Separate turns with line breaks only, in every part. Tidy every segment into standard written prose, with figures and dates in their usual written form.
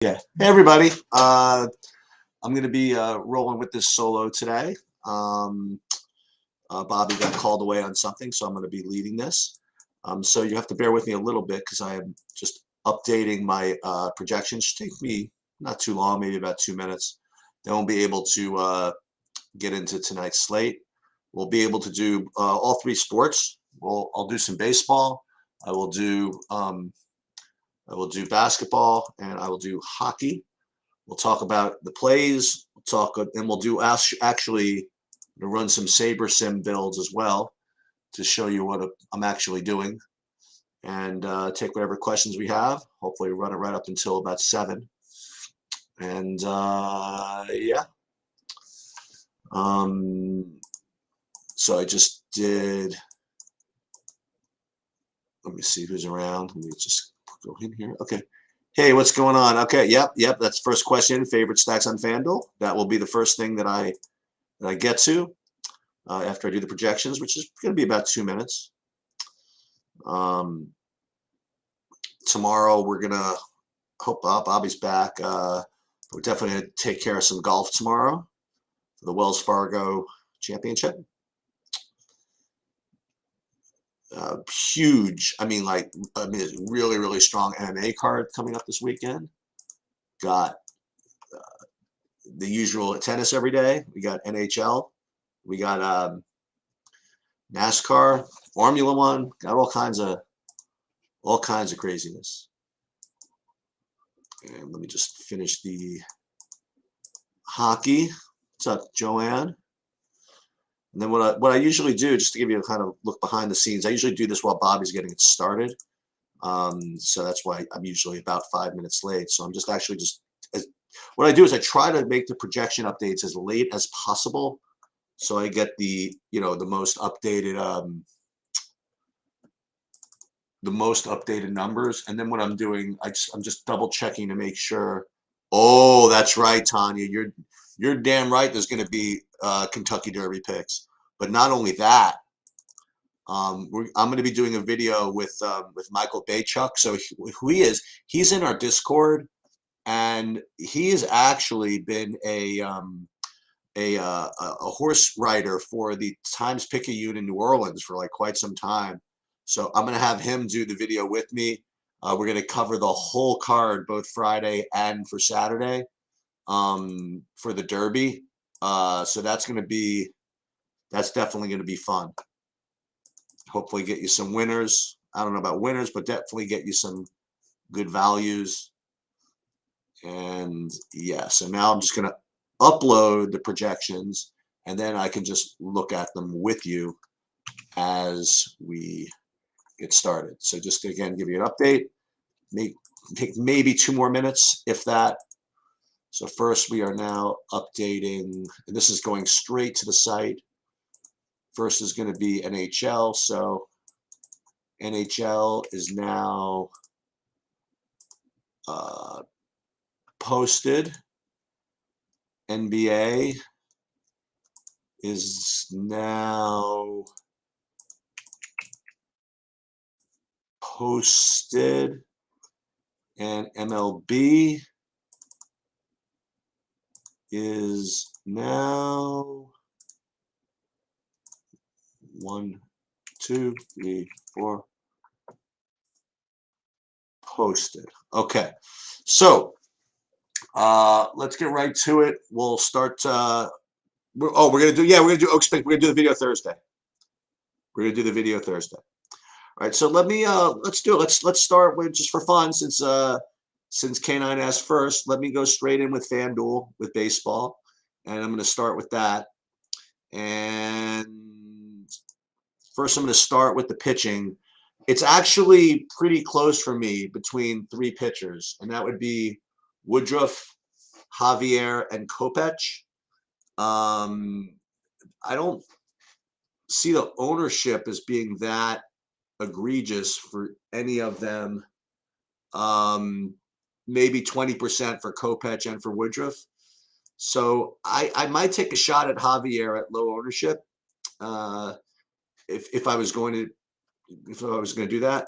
Yeah. Hey, everybody. I'm going to be rolling with this solo today. Um, Bobby got called away on something, so I'm going to be leading this. So you have to bear with me a little bit because I am just updating my projections. Should take me not too long, maybe about 2 minutes. Then we'll be able to get into tonight's slate. We'll be able to do all three sports. I'll do some baseball. I will do I will do basketball, and I will do hockey. We'll talk about the plays. And we'll do actually run some Saber Sim builds as well to show you what I'm actually doing, and take whatever questions we have. Hopefully, run it right up until about 7. And yeah. So I just did. Let me see who's around. Let me just go in here. Okay. Hey, what's going on? Okay. Yep. That's first question. Favorite stacks on FanDuel. That will be the first thing that I get to after I do the projections, which is going to be about 2 minutes. Tomorrow we're gonna hope Bobby's back. We're definitely gonna take care of some golf tomorrow for the Wells Fargo Championship. Huge. Really, really strong MMA card coming up this weekend. Got the usual tennis every day. We got NHL. We got NASCAR, Formula One. Got all kinds of craziness. And let me just finish the hockey. What's up, Joanne? And then what I usually do, just to give you a kind of look behind the scenes, I usually do this while Bobby's getting it started. So that's why I'm usually about 5 minutes late. So I'm just what I do is I try to make the projection updates as late as possible, so I get the most updated numbers. And then what I'm doing, I'm just double checking to make sure. Oh, that's right, Tanya. You're damn right. There's going to be Kentucky Derby picks, but not only that. I'm going to be doing a video with Michael Baychuk. So who he is? He's in our Discord, and he has actually been a horse rider for the Times-Picayune in New Orleans for like quite some time. So I'm going to have him do the video with me. We're going to cover the whole card, both Friday and for Saturday, for the Derby. So that's definitely going to be fun. Hopefully get you some winners. I don't know about winners, but definitely get you some good values. And yeah, so now I'm just going to upload the projections, and then I can just look at them with you as we get started. So just to, again, give you an update, take maybe 2 more minutes, if that. So first we are now updating, and this is going straight to the site. First is going to be NHL. So NHL is now posted. NBA is now posted, and MLB is now 1, 2, 3, 4 posted. Okay, so let's get right to it. We'll start. We're gonna do Oaks Pick. We're gonna do the video Thursday. We're gonna do the video Thursday. All right. So let's do it. Let's start with, just for fun, since K9 asked first. Let me go straight in with FanDuel with baseball, and I'm going to start with that. And first, I'm going to start with the pitching. It's actually pretty close for me between 3 pitchers, and that would be Woodruff, Javier, and Kopech. I don't see the ownership as being that egregious for any of them. Maybe 20% for Kopech and for Woodruff. So I might take a shot at Javier at low ownership if I was going to do that.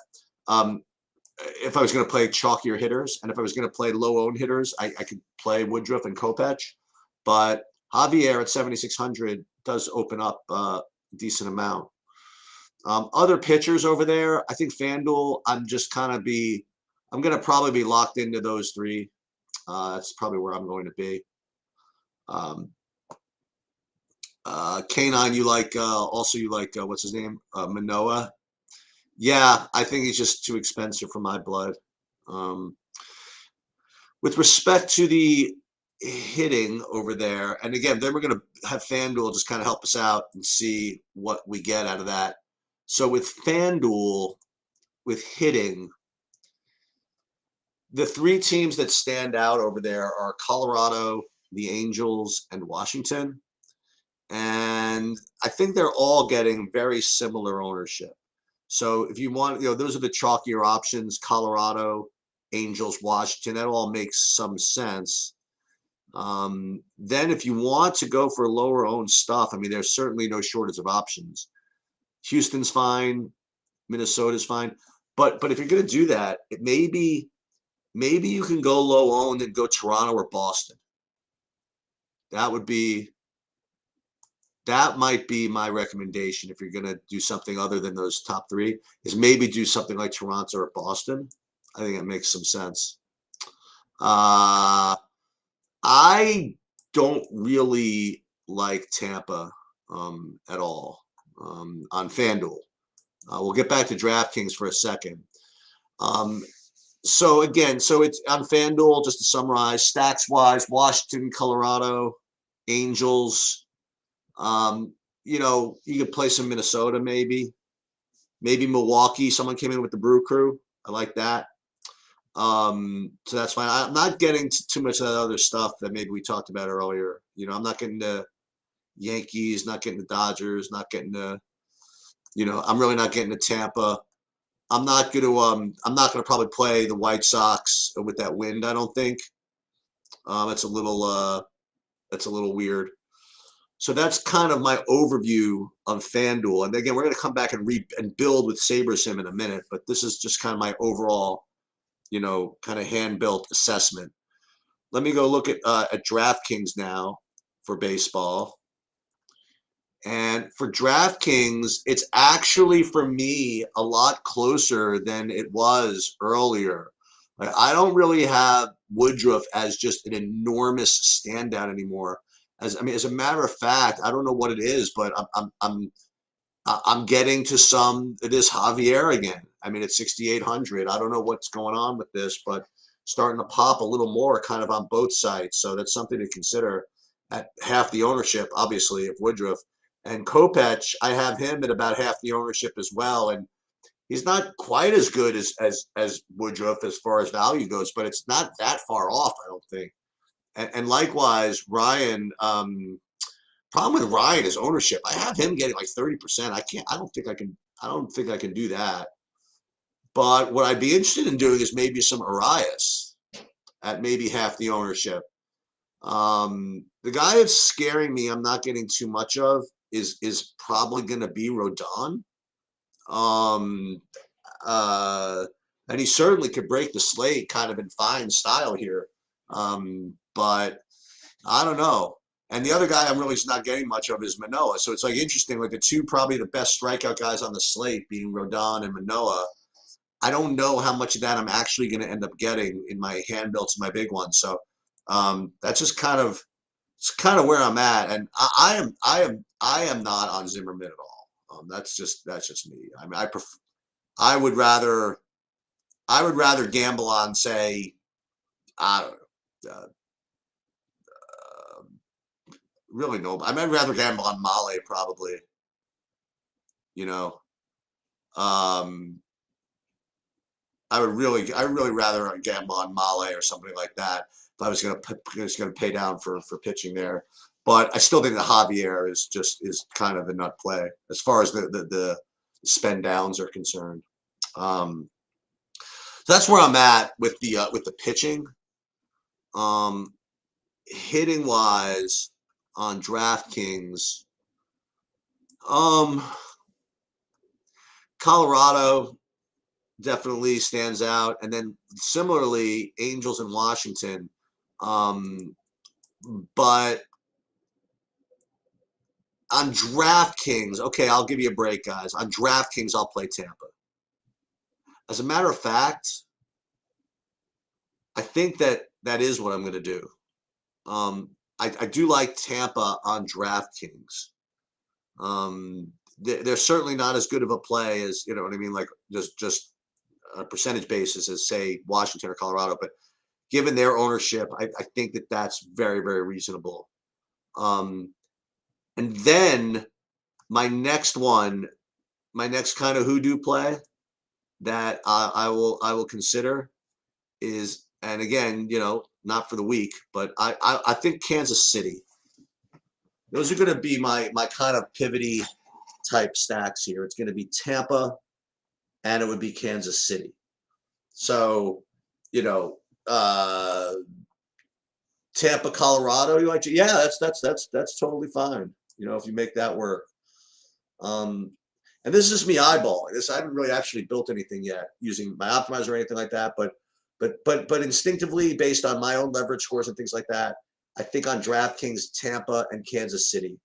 if I was going to play chalkier hitters, and if I was going to play low-owned hitters, I could play Woodruff and Kopech. But Javier at 7,600 does open up a decent amount. Other pitchers over there, I think FanDuel, I'm going to probably be locked into those three. That's probably where I'm going to be. K9, you like, also you like, what's his name? Manoah. Yeah, I think he's just too expensive for my blood. With respect to the hitting over there, and again, then we're going to have FanDuel just kind of help us out and see what we get out of that. So with FanDuel, with hitting, the three teams that stand out over there are Colorado, the Angels, and Washington. And I think they're all getting very similar ownership. So if you want, those are the chalkier options: Colorado, Angels, Washington. That all makes some sense. Then if you want to go for lower owned stuff, I mean, there's certainly no shortage of options. Houston's fine, Minnesota's fine, but if you're going to do that, maybe you can go low owned and go Toronto or Boston. That might be my recommendation if you're going to do something other than those top three, is maybe do something like Toronto or Boston. I think it makes some sense. I don't really like Tampa at all on FanDuel. We'll get back to DraftKings for a second. So it's on FanDuel, just to summarize, stacks-wise: Washington, Colorado, Angels. You could play some Minnesota, maybe Milwaukee. Someone came in with the Brew Crew. I like that. So that's fine. I'm not getting too much of that other stuff that maybe we talked about earlier. I'm not getting the Yankees, not getting the Dodgers, not getting the, I'm really not getting the Tampa. I'm not gonna probably play the White Sox with that wind, I don't think. That's a little weird. So that's kind of my overview on FanDuel. And again, we're going to come back and build with SaberSim in a minute, but this is just kind of my overall, kind of hand-built assessment. Let me go look at DraftKings now for baseball. And for DraftKings, it's actually, for me, a lot closer than it was earlier. Like, I don't really have Woodruff as just an enormous standout anymore. As a matter of fact, I don't know what it is, but I'm getting to this Javier again. I mean, it's 6,800. I don't know what's going on with this, but starting to pop a little more kind of on both sides. So that's something to consider at half the ownership, obviously, of Woodruff. And Kopech, I have him at about half the ownership as well. And he's not quite as good as Woodruff as far as value goes, but it's not that far off, I don't think. And likewise, Ryan, problem with Ryan is ownership. I have him getting like 30%. I don't think I can do that. But what I'd be interested in doing is maybe some Arias at maybe half the ownership. The guy that's scaring me, I'm not getting too much of, is probably going to be Rodon. And he certainly could break the slate kind of in fine style here. But I don't know. And the other guy I'm really just not getting much of is Manoah. So it's like interesting, like probably the best strikeout guys on the slate being Rodon and Manoah. I don't know how much of that I'm actually going to end up getting in my hand builds, my big one. So that's just kind of where I'm at. And I am not on Zimmerman at all. That's just me. I mean, I would rather gamble on, say, I don't know. Really no. I'd rather gamble on Male probably. I would really rather gamble on Male or somebody like that if I was going to pay down for pitching there. But I still think the Javier is kind of the nut play as far as the spend downs are concerned. So that's where I'm at with the pitching. Hitting wise on DraftKings, Colorado, definitely stands out. And then similarly, Angels in Washington. But on DraftKings, okay, I'll give you a break, guys. On DraftKings, I'll play Tampa. As a matter of fact, I think that is what I'm going to do. I do like Tampa on DraftKings. They're certainly not as good of a play as, you know what I mean, like just a percentage basis as, say, Washington or Colorado. But given their ownership, I think that's very, very reasonable. And then my next kind of hoodoo play that I will consider is, and again, not for the week, but I think Kansas City. Those are going to be my kind of pivoty type stacks here. It's going to be Tampa, and it would be Kansas City. So, Tampa, Colorado. You like to? Yeah, that's totally fine. If you make that work. And this is just me eyeballing this. I haven't really actually built anything yet using my optimizer or anything like that. But instinctively, based on my own leverage scores and things like that, I think on DraftKings, Tampa and Kansas City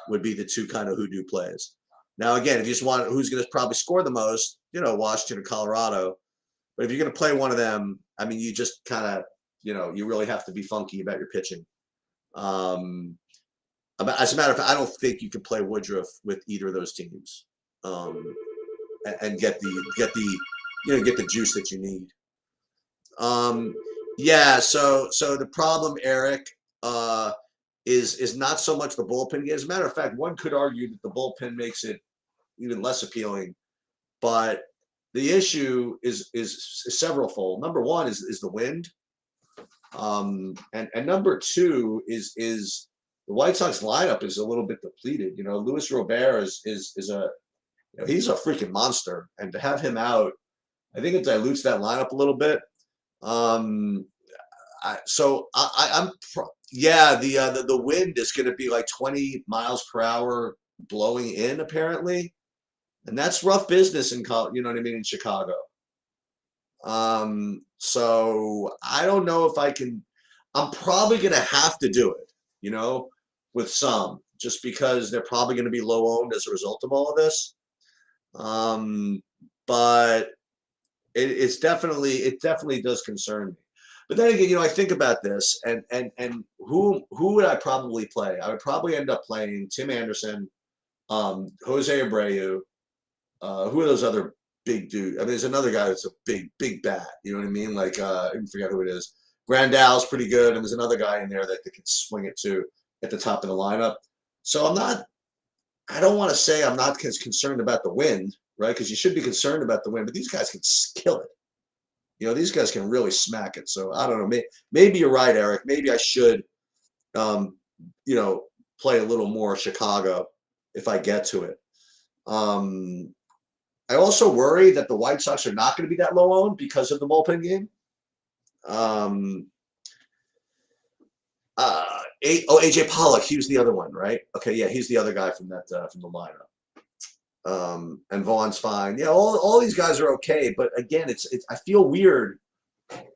would be the two kind of hoodoo plays. Now, again, if you just want who's going to probably score the most, Washington or Colorado. But if you're going to play one of them, I mean, you just kind of, you really have to be funky about your pitching. As a matter of fact, I don't think you can play Woodruff with either of those teams, and get the juice that you need. Yeah. So the problem, Eric, is not so much the bullpen. As a matter of fact, one could argue that the bullpen makes it even less appealing. But the issue is severalfold. Number one is the wind, and number two is the White Sox lineup is a little bit depleted. Luis Robert is a he's a freaking monster, and to have him out, I think it dilutes that lineup a little bit. The wind is going to be like 20 miles per hour blowing in apparently, and that's rough business in in Chicago. So I don't know if I can. I'm probably going to have to do it, with some, just because they're probably going to be low owned as a result of all of this. But it definitely does concern me. But then again, I think about this, and who would I probably play? I would probably end up playing Tim Anderson, Jose Abreu. Who are those other big dudes? I mean, there's another guy that's a big bat. You know what I mean? Like, I forget who it is. Grandal's pretty good, and there's another guy in there that can swing it too at the top of the lineup. So I don't want to say I'm not as concerned about the wind, right? Because you should be concerned about the wind, but these guys can kill it. These guys can really smack it. So I don't know. Maybe you're right, Eric. Maybe I should, play a little more Chicago if I get to it. I also worry that the White Sox are not going to be that low owned because of the bullpen game. AJ Pollock, he was the other one, right? Okay, yeah, he's the other guy from the lineup. And Vaughn's fine. Yeah, all these guys are okay, but again, it's I feel weird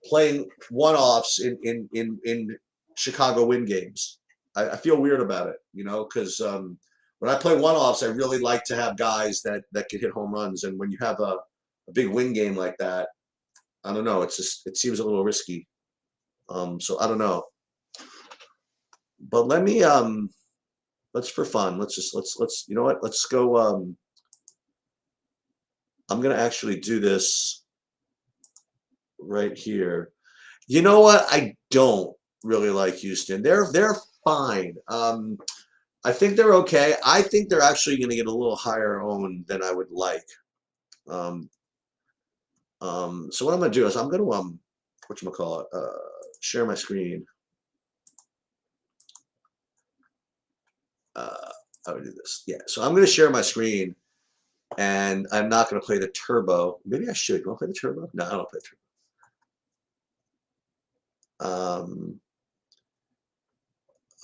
playing one-offs in Chicago win games. I feel weird about it, because when I play one-offs, I really like to have guys that can hit home runs, and when you have a big win game like that, I don't know. It seems a little risky. So I don't know. But let me let's for fun. Let's you know what? Let's go. I'm gonna actually do this right here. You know what? I don't really like Houston. They're fine. I think they're okay. I think they're actually going to get a little higher owned than I would like. So what I'm going to do is I'm going to whatchamacallit, share my screen. How do I do this? Yeah. So I'm going to share my screen, and I'm not going to play the turbo. Maybe I should. You want to play the turbo? No, I don't play the turbo.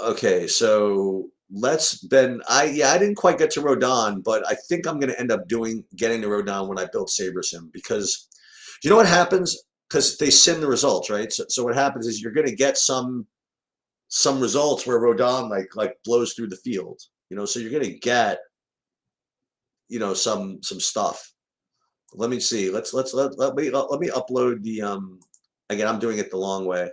Okay, so I didn't quite get to Rodon, but I think I'm gonna end up getting to Rodon when I build SaberSim, because you know what happens? Because they sim the results, right? So what happens is you're gonna get some results where Rodon like blows through the field, so you're gonna get, some stuff. Let me see. Let me upload the again, I'm doing it the long way.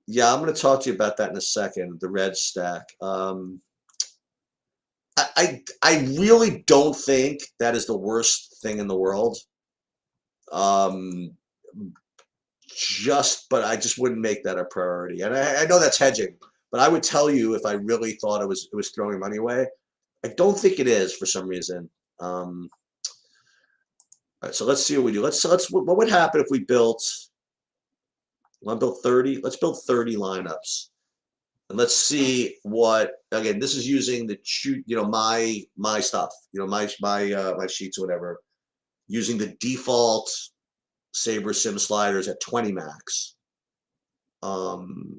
Yeah, I'm going to talk to you about that in a second, the red stack. I really don't think that is the worst thing in the world. Um, but I just wouldn't make that a priority. And I know that's hedging, but I would tell you if I really thought it was throwing money away. I don't think it is for some reason. All right, so let's see what we do. What would happen if we built? Want to build 30? Let's build 30 lineups. And let's see what, again, this is using the my stuff, my sheets or whatever, using the default SaberSim sliders at 20 max. The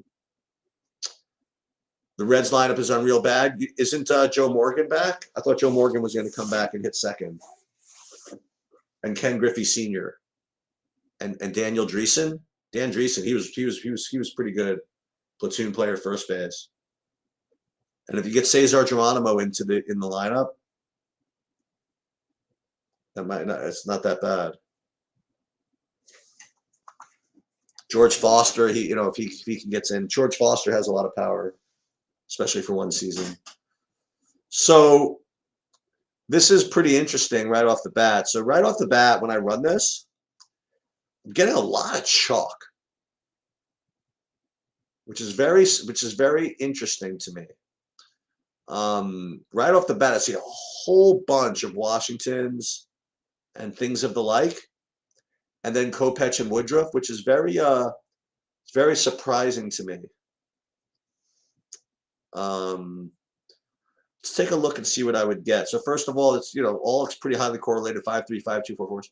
Reds lineup is on real bad. Isn't Joe Morgan back? I thought Joe Morgan was going to come back and hit second. And Ken Griffey Sr. and Daniel Dreesen. Dan Dreesen, he was pretty good. Platoon player, first base. And if you get Cesar Geronimo in the lineup, it's not that bad. George Foster, if he gets in, George Foster has a lot of power, especially for one season. So this is pretty interesting right off the bat. So right off the bat, when I run this, I'm getting a lot of chalk, which is very interesting to me. Right off the bat, I see a whole bunch of Washingtons and things of the like, and then Kopech and Woodruff, which is very surprising to me. Let's take a look and see what I would get. So first of all, it's all looks pretty highly correlated, 5-3, 5-2, 4-4,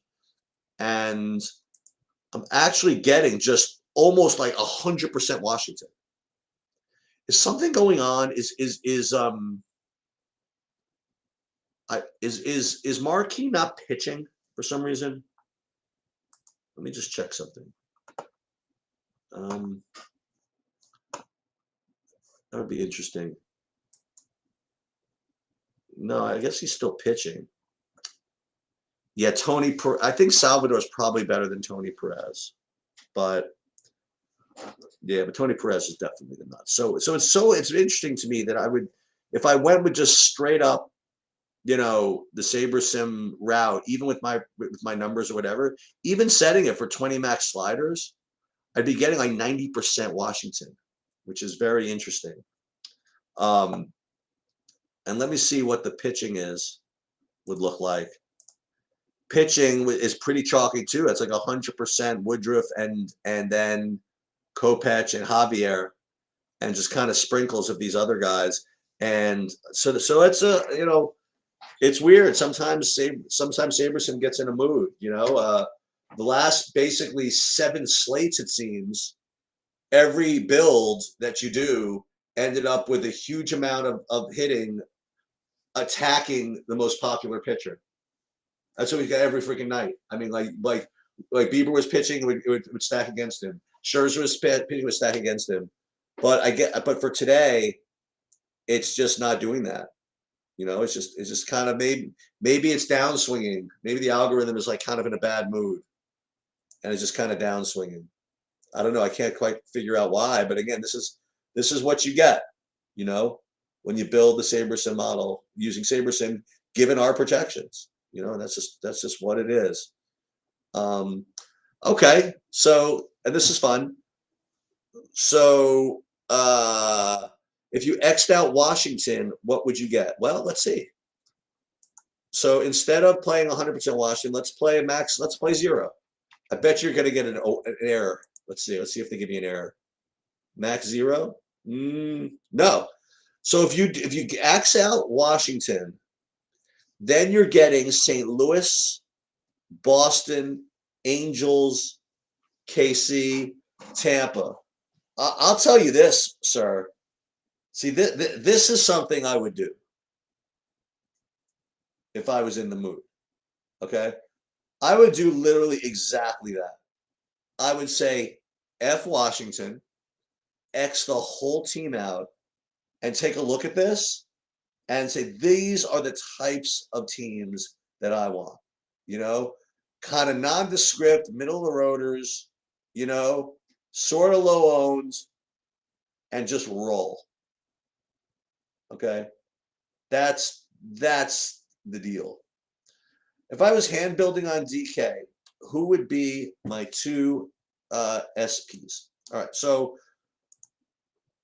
and I'm actually getting just almost like 100% Washington. Is something going on? Is Marquis not pitching for some reason? Let me just check something. That would be interesting. No, I guess he's still pitching. Yeah, I think Salvador is probably better than Tony Perez, but yeah, but Tony Perez is definitely the nuts. So it's interesting to me that if I went with just straight up, the SaberSim route, even with my numbers or whatever, even setting it for 20 max sliders, I'd be getting like 90% Washington, which is very interesting. And let me see what the pitching would look like. Pitching is pretty chalky too. It's like 100% Woodruff and then Kopech and Javier, and just kind of sprinkles of these other guys. And so it's it's weird. Sometimes SaberSim gets in a mood. The last basically 7 slates, it seems, every build that you do ended up with a huge amount of hitting, attacking the most popular pitcher. That's what we got every freaking night. I mean, like Bieber was pitching, it would stack against him. Scherzer was pitching, would stack against him. But for today, it's just not doing that. It's just kind of maybe it's downswinging. Maybe the algorithm is like kind of in a bad mood, and it's just kind of downswinging. I don't know. I can't quite figure out why. But again, this is what you get. When you build the SaberSim model using SaberSim, given our projections. That's just what it is. Okay, so, and this is fun. So if you X'd out Washington, what would you get? Well, let's see. So instead of playing 100% Washington, let's play 0. I bet you're going to get an error. Let's see if they give you an error. Max 0? No. So if you X out Washington, then you're getting St. Louis, Boston, Angels, KC, Tampa. I'll tell you this, sir. See, this is something I would do if I was in the mood. Okay, I would do literally exactly that. I would say F Washington, X the whole team out, and take a look at this and say these are the types of teams that I want. You know, kind of nondescript, middle of the roaders. You know, sort of low owned, and just roll. Okay, that's the deal. If I was hand building on DK, who would be my two SPs? All right, so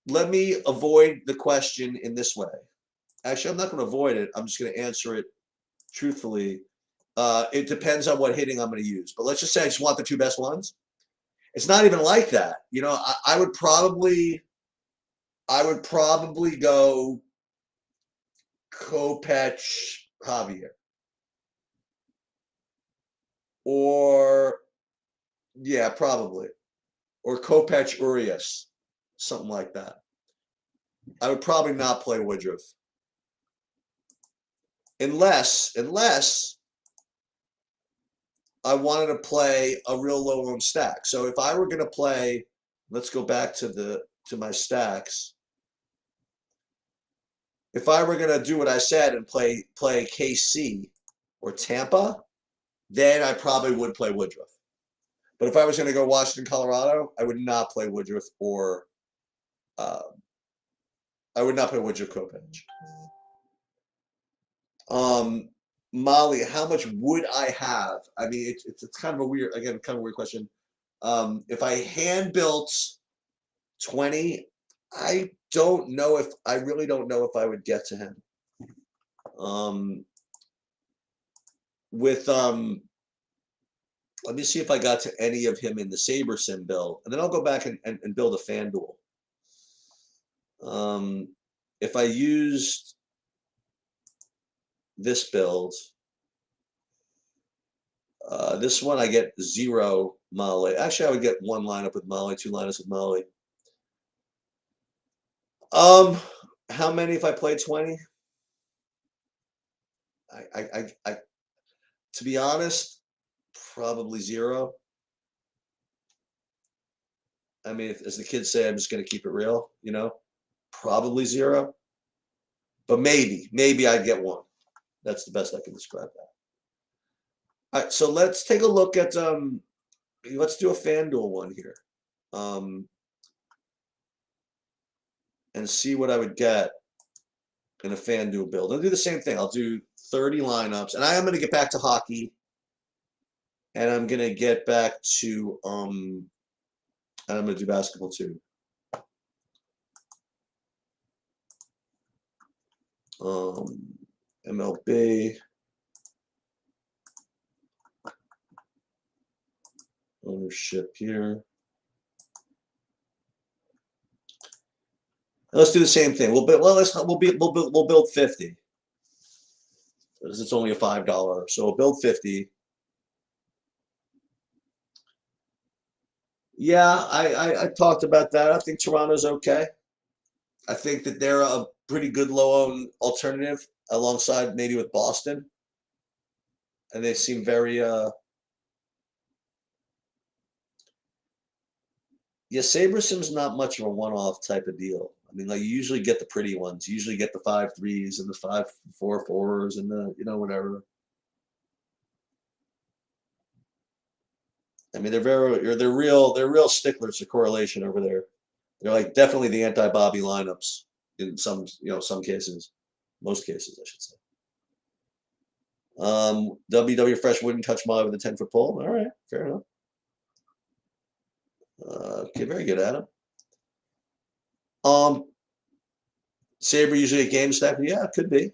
let me avoid the question in this way. Actually, I'm not going to avoid it. I'm just going to answer it truthfully. It depends on what hitting I'm going to use. But let's just say I just want the two best ones. It's not even like that. You know, I would probably go Kopech Javier. Or yeah, probably. Or Kopech Urias. Something like that. I would probably not play Woodruff. Unless I wanted to play a real low owned stack. So if I were going to play, let's go back to my stacks. If I were going to do what I said and play KC or Tampa, then I probably would play Woodruff. But if I was going to go Washington, Colorado, I would not play Woodruff or I would not play Woodruff Kopech. Molly, how much would I have? I mean, it's kind of a weird, again, kind of a weird question. If I hand built 20, I really don't know if I would get to him. Let me see if I got to any of him in the Saber Sim build, and then I'll go back and build a FanDuel. If I used this build, this one I get 0 Molly. Actually, I would get 1 lineup with Molly, 2 lineups with Molly. How many if I play 20? I to be honest, probably 0. I mean, as the kids say, I'm just going to keep it real, you know, probably 0. But maybe I'd get 1. That's the best I can describe that. All right, so let's take a look at let's do a FanDuel one here. And see what I would get in a FanDuel build. I'll do the same thing. I'll do 30 lineups, and I am going to get back to hockey, and I'm going to get back to and I'm going to do basketball too. MLB. Ownership here. Let's do the same thing. We'll build 50. Because it's only a $5. So we'll build 50. Yeah, I talked about that. I think Toronto's okay. I think that they're a pretty good low-owned alternative alongside maybe with Boston. And they seem very yeah, SaberSim's not much of a one-off type of deal. I mean, like you usually get the pretty ones. You usually get the 5.3s and the 5.44s and the whatever. I mean, they're real sticklers to correlation over there. They're like definitely the anti-Bobby lineups in some some cases, most cases I should say. WW Fresh wouldn't touch Molly with a 10-foot pole. All right, fair enough. Okay, very good, Adam. Saber usually a game stack. Yeah, it could be.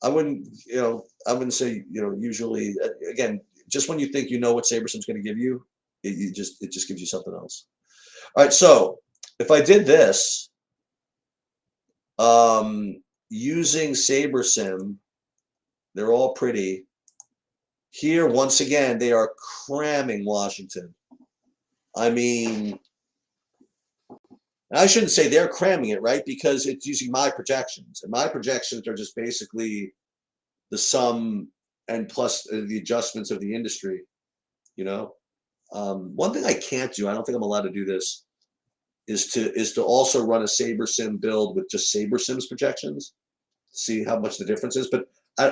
I wouldn't say usually. Again, just when you think you know what SaberSim's going to give you, it just gives you something else. All right, so if I did this, using SaberSim, they're all pretty. Here, once again, they are cramming Washington. I mean, I shouldn't say they're cramming it, right? Because it's using my projections, and my projections are just basically the sum and plus the adjustments of the industry. You know, one thing I can't do, I don't think I'm allowed to do this, is to also run a SaberSim build with just SaberSim's projections, see how much the difference is. But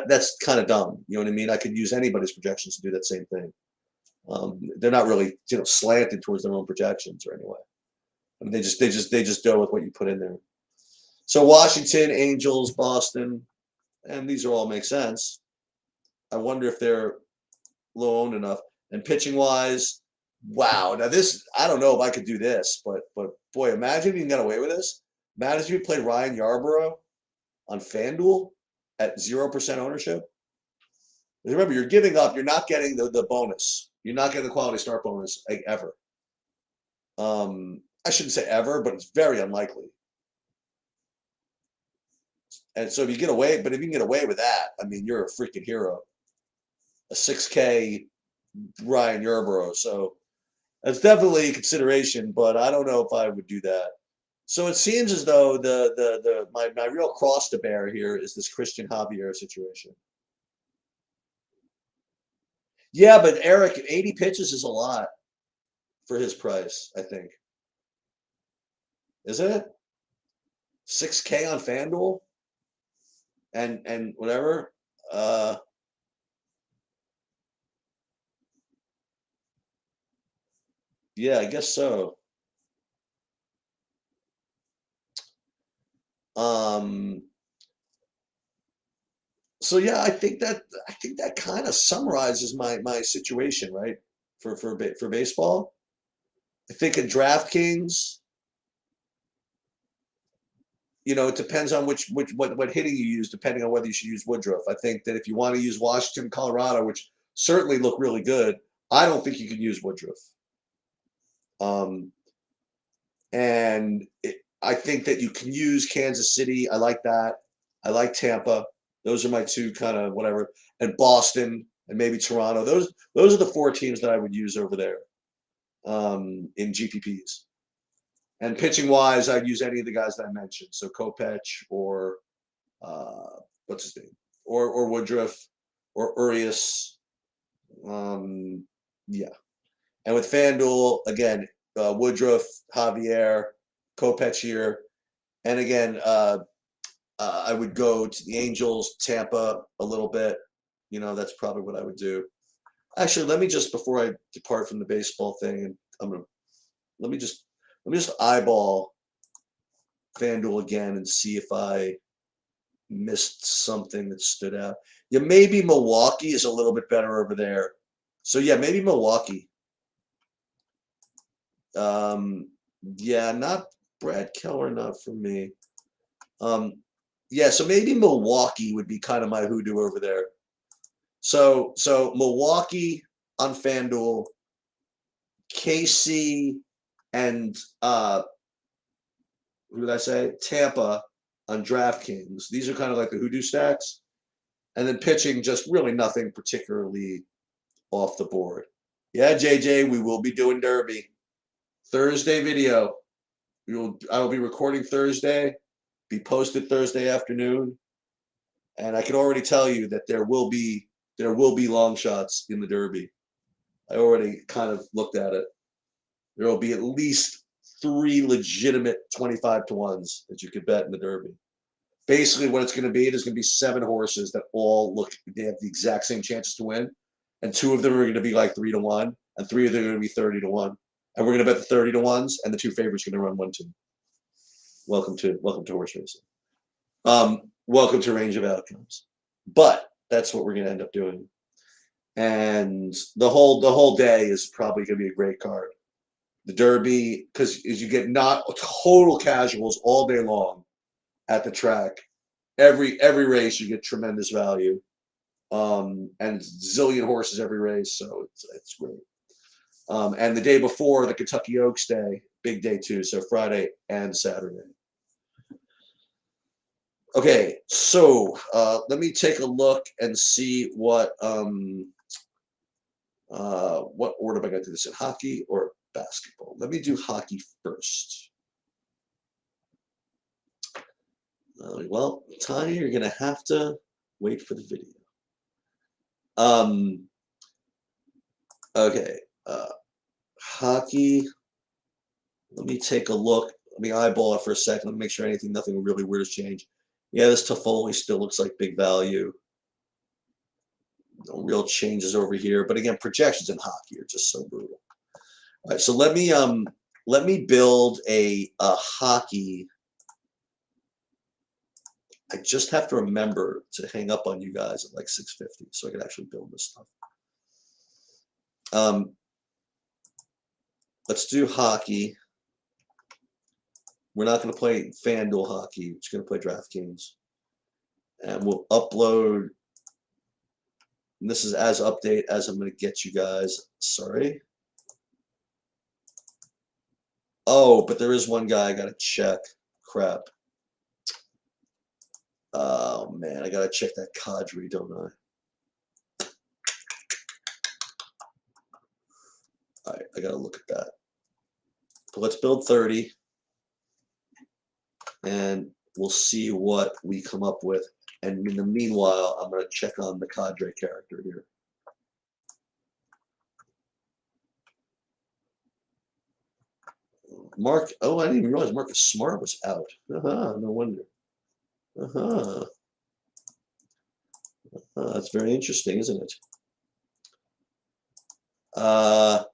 that's kind of dumb. You know what I mean? I could use anybody's projections to do that same thing. They're not really slanted towards their own projections or anyway. I mean, they just go with what you put in there. So Washington, Angels, Boston, and these are all make sense. I wonder if they're low owned enough. And pitching wise, wow. Now this, I don't know if I could do this, but boy, imagine if you got away with this. Imagine if you play Ryan Yarbrough on FanDuel at 0% ownership. Remember, you're giving up. You're not getting the bonus. You're not getting the quality start bonus ever. I shouldn't say ever, but it's very unlikely. And so if you get away, but if you can get away with that, I mean, you're a freaking hero. A 6K Ryan Yarbrough. So that's definitely a consideration, but I don't know if I would do that. So it seems as though my real cross to bear here is this Christian Javier situation. Yeah, but Eric, 80 pitches is a lot for his price, I think. Isn't it? 6K on FanDuel and whatever. Yeah, I guess so. So yeah, I think that kind of summarizes my situation, right? For baseball. I think in DraftKings, it depends on what hitting you use, depending on whether you should use Woodruff. I think that if you want to use Washington, Colorado, which certainly look really good, I don't think you can use Woodruff. And I think that you can use Kansas City. I like that. I like Tampa. Those are my two kind of whatever, and Boston and maybe Toronto. Those are the four teams that I would use over there in GPPs. And pitching wise, I'd use any of the guys that I mentioned. So Kopech or what's his name, or Woodruff or Urias. Yeah. And with FanDuel, again, Woodruff, Javier, Kopech here. And again, I would go to the Angels, Tampa a little bit. That's probably what I would do. Actually, let me just, before I depart from the baseball thing, and let me just eyeball FanDuel again and see if I missed something that stood out. Yeah, maybe Milwaukee is a little bit better over there. So yeah, maybe Milwaukee. Yeah, not Brad Keller, not for me. Yeah, so maybe Milwaukee would be kind of my hoodoo over there. So Milwaukee on FanDuel, KC, and who did I say? Tampa on DraftKings. These are kind of like the hoodoo stacks. And then pitching, just really nothing particularly off the board. Yeah, JJ, we will be doing Derby. Thursday video. I will be recording Thursday, be posted Thursday afternoon, and I can already tell you that there will be long shots in the Derby. I already kind of looked at it. There will be at least 3 legitimate 25-to-1s that you could bet in the Derby. Basically, what it's going to be, there's going to be 7 horses that all they have the exact same chances to win, and 2 of them are going to be like 3-to-1, and 3 of them are going to be 30-to-1. And we're going to bet the 30-to-1s, and the 2 favorites are going to run 1-2. Welcome to horse racing. Welcome to range of outcomes. But that's what we're going to end up doing. And the whole day is probably going to be a great card. The Derby, because as you get not total casuals all day long at the track, every race you get tremendous value, and zillion horses every race, so it's great. And the day before, the Kentucky Oaks Day, big day too, so Friday and Saturday. Okay, so let me take a look and see what order am I going to do this in? Hockey or basketball. Let me do hockey first. Well, Tanya, you're going to have to wait for the video. Okay. Hockey. Let me take a look. Let me eyeball it for a second. Let me make sure nothing really weird has changed. Yeah, this Toffoli still looks like big value. No real changes over here. But again, projections in hockey are just so brutal. All right, so let me build a hockey. I just have to remember to hang up on you guys at like 6:50 so I can actually build this stuff. Let's do hockey. We're not going to play FanDuel hockey. We're just going to play DraftKings. And we'll upload. And this is as update as I'm going to get you guys. Sorry. Oh, but there is one guy I got to check. Crap. Oh, man. I got to check that Kadri, don't I? All right. I got to look at that. But let's build 30. And we'll see what we come up with. And in the meanwhile, I'm going to check on the Cadre character here. Mark, oh, I didn't even realize Marcus Smart was out. No wonder. That's very interesting, isn't it? I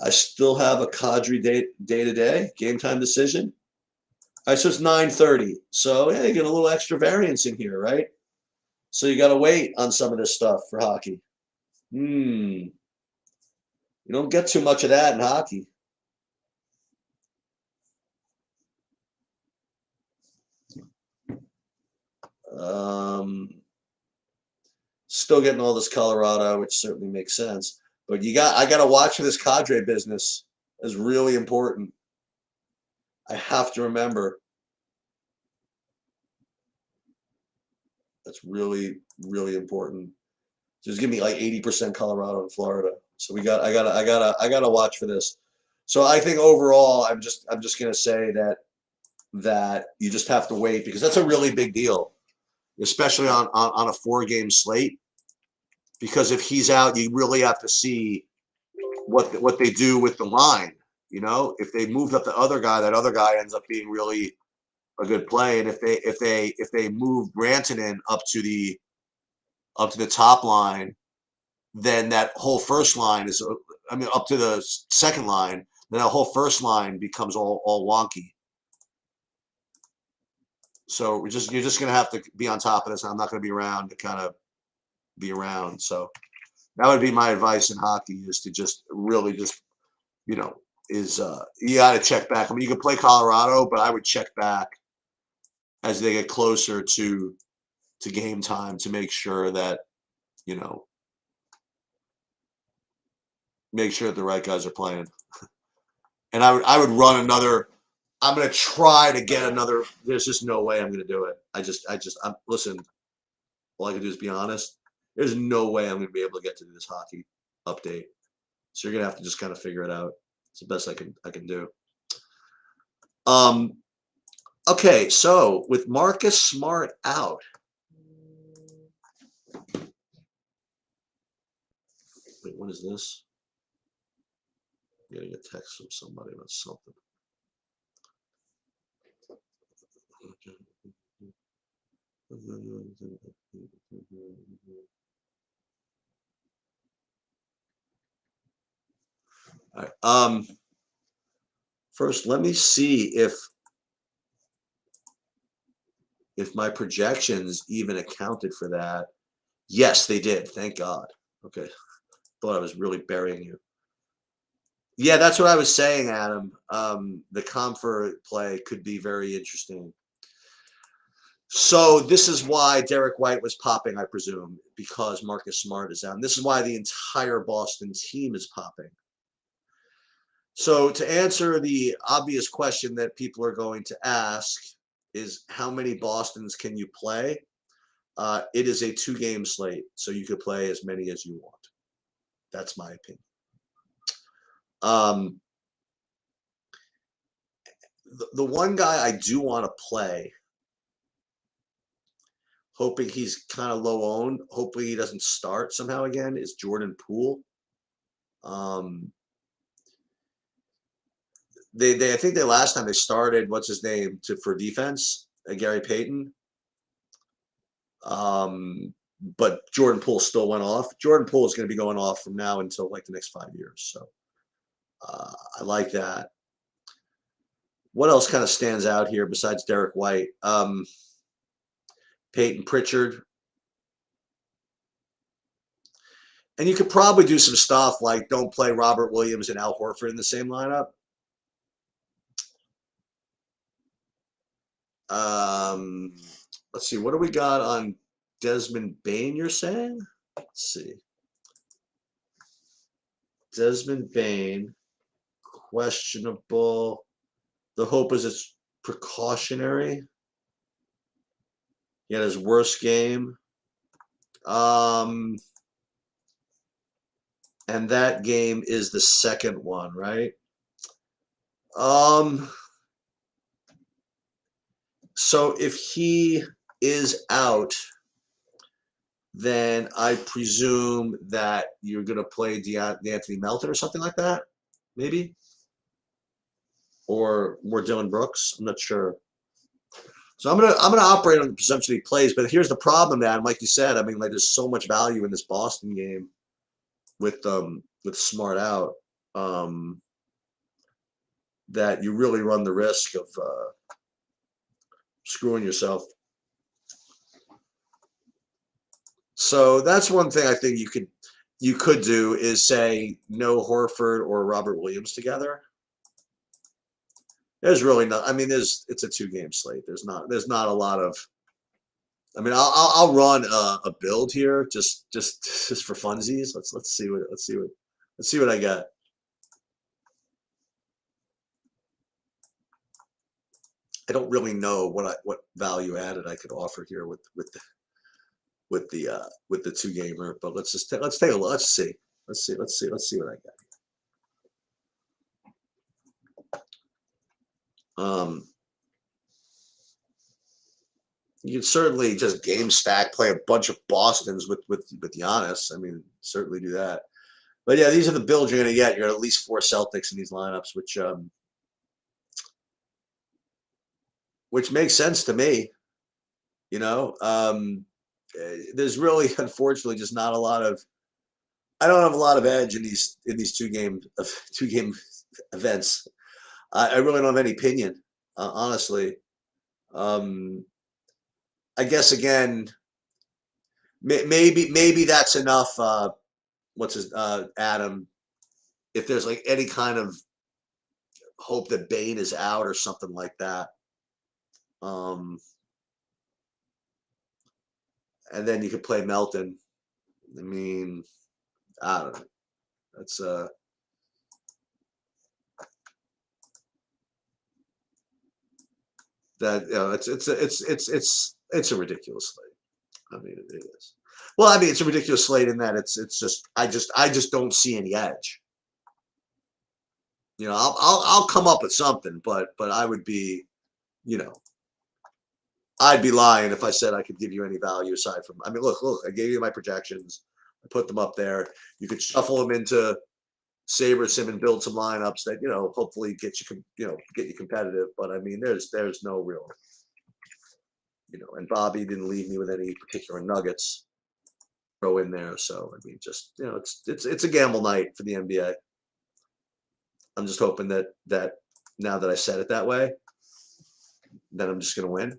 still have a Cadre day-to-day, game time decision. All right, so it's 9:30. So yeah, you get a little extra variance in here, right? So you got to wait on some of this stuff for hockey. You don't get too much of that in hockey. Still getting all this Colorado, which certainly makes sense. But I got to watch for this Cadre business. It's really important. I have to remember. That's really, really important. Just give me like 80% Colorado and Florida. So I gotta watch for this. So I think overall, I'm just gonna say that you just have to wait because that's a really big deal, especially on a 4-game slate. Because if he's out, you really have to see what they do with the line. You know, if they moved up the other guy, that other guy ends up being really a good play. And if they move Brantanen up to the top line, then that whole first line is, I mean, up to the second line, then that whole first line becomes all wonky. So you're just gonna have to be on top of this. I'm not gonna be around to kind of be around. So that would be my advice in hockey is to just really just, you know, you got to check back. I mean, you can play Colorado, but I would check back as they get closer to game time to make sure that, you know, make sure that the right guys are playing. And I would run another. I'm going to try to get another. There's just no way I'm going to do it. Listen, all I can do is be honest. There's no way I'm going to be able to get to this hockey update. So you're going to have to just kind of figure it out. It's the best I can do. Okay, so with Marcus Smart out. Wait, what is this? I'm getting a text from somebody about something. All right. First, let me see if my projections even accounted for that. Yes, they did. Thank God. Okay. Thought I was really burying you. Yeah, that's what I was saying, Adam. The Comfort play could be very interesting. So this is why Derek White was popping, I presume, because Marcus Smart is out. And this is why the entire Boston team is popping. So to answer the obvious question that people are going to ask is how many Bostons can you play? It is a 2-game slate, so you could play as many as you want. That's my opinion. The one guy I do want to play, hoping he's kind of low owned, hopefully he doesn't start somehow again, is Jordan Poole. Um, they I think they last time they started what's his name for defense, Gary Payton. But Jordan Poole still went off. Jordan Poole is going to be going off from now until like the next 5 years. So I like that. What else kind of stands out here besides Derek White? Peyton Pritchard. And you could probably do some stuff like don't play Robert Williams and Al Horford in the same lineup. Let's see. What do we got on Desmond Bane, you're saying? Let's see. Desmond Bane, questionable. The hope is it's precautionary. He had his worst game. And that game is the second one, right? So if he is out, then I presume that you're going to play D'Anthony Melton or something like that, maybe? Or more Dylan Brooks? I'm not sure. So I'm gonna operate on the presumption he plays, but here's the problem, man. Like you said, I mean, like there's so much value in this Boston game with Smart out that you really run the risk of screwing yourself. So that's one thing I think you could do is say no Horford or Robert Williams together. There's really not. I mean, it's a 2-game slate. There's not a lot of. I mean, I'll run a build here just for funsies. Let's see what I got. I don't really know what value added I could offer here with the 2-gamer, but let's take a look. Let's see what I got. You can certainly just game stack, play a bunch of Bostons with Giannis. I mean, certainly do that. But yeah, these are the builds you're going to get. You're going to at least 4 Celtics in these lineups, which makes sense to me. You know, there's really, unfortunately, just not a lot of. I don't have a lot of edge in these 2-game events. I really don't have any opinion, honestly. I guess again, maybe that's enough. Adam? If there's like any kind of hope that Bane is out or something like that, and then you could play Melton. I mean, I don't know. That's that it's a ridiculous slate. I mean, it is. Well, I mean, it's a ridiculous slate in that it's just I just don't see any edge. You know, I'll come up with something, but I would be, you know, I'd be lying if I said I could give you any value aside from. I mean, look, I gave you my projections. I put them up there. You could shuffle them into SaberSim and build some lineups that hopefully get you competitive. But I mean, there's no real, and Bobby didn't leave me with any particular nuggets throw in there. So I mean, just it's a gamble night for the NBA. I'm just hoping that now that I said it that way, that I'm just going to win.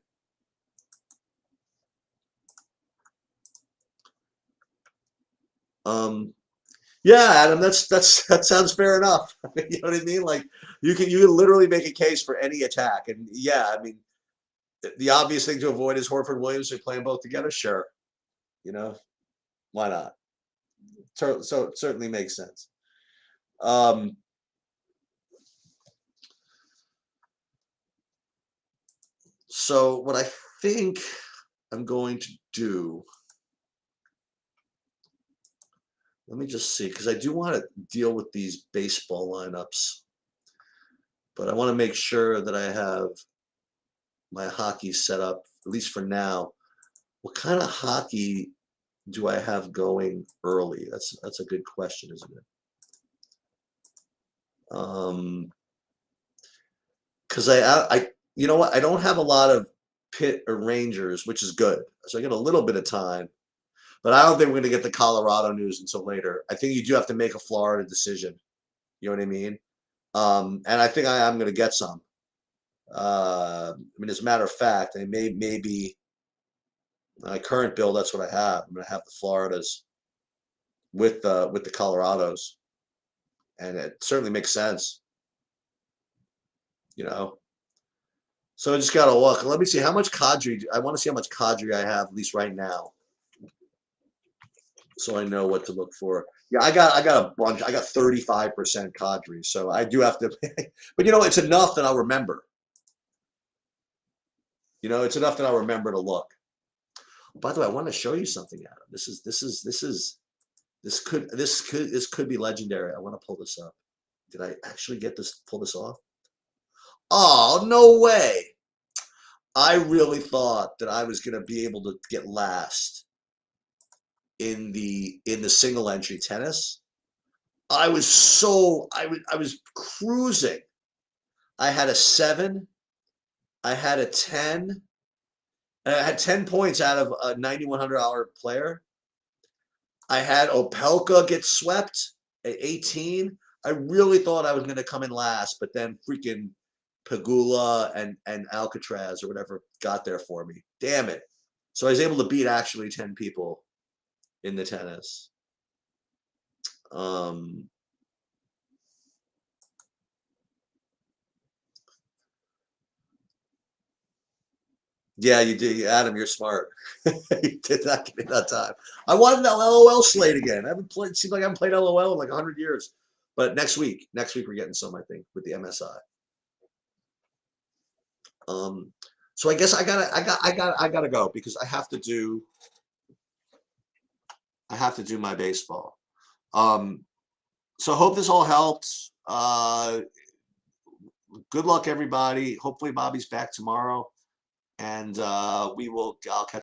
Yeah, Adam, that sounds fair enough. You know what I mean? Like you can literally make a case for any attack, and yeah, I mean, the obvious thing to avoid is Horford Williams. They're playing both together, sure. Why not? So it certainly makes sense. So what I think I'm going to do. Let me just see, because I do want to deal with these baseball lineups But I want to make sure that I have my hockey set up, at least for now. What kind of hockey do I have going early? That's a good question, isn't it? Because you know what? I don't have a lot of Pitt or Rangers, which is good. So I get a little bit of time. But I don't think we're going to get the Colorado news until later. I think you do have to make a Florida decision. You know what I mean? And I think I am going to get some. I mean, as a matter of fact, I maybe my current bill. That's what I have. I'm going to have the Floridas with the Colorados, and it certainly makes sense. You know. So I just got to look. Let me see how much cadre. I want to see how much cadre I have, at least right now, so I know what to look for. Yeah, I got a bunch. I got 35% cadre, so I do have to. But you know, it's enough that I'll remember. You know, it's enough that I'll remember to look. By the way, I want to show you something, Adam. This could be legendary. I want to pull this up. Did I actually pull this off? Oh, no way. I really thought that I was going to be able to get last in the single entry tennis. I was cruising. I had a 7, I had a 10, and I had 10 points out of a $9,100 player. I had Opelka get swept at 18. I really thought I was going to come in last, but then freaking Pegula and Alcatraz or whatever got there for me. Damn it. So I was able to beat actually 10 people in the tennis. Yeah, you did. Adam, you're smart. You did not give me that time. I wanted that LOL slate again. I haven't played. It seems like I haven't played LOL in like 100 years. But next week we're getting some, I think, with the MSI. So I guess I gotta go because I have to do my baseball. So I hope this all helped. Good luck, everybody. Hopefully Bobby's back tomorrow, and I'll catch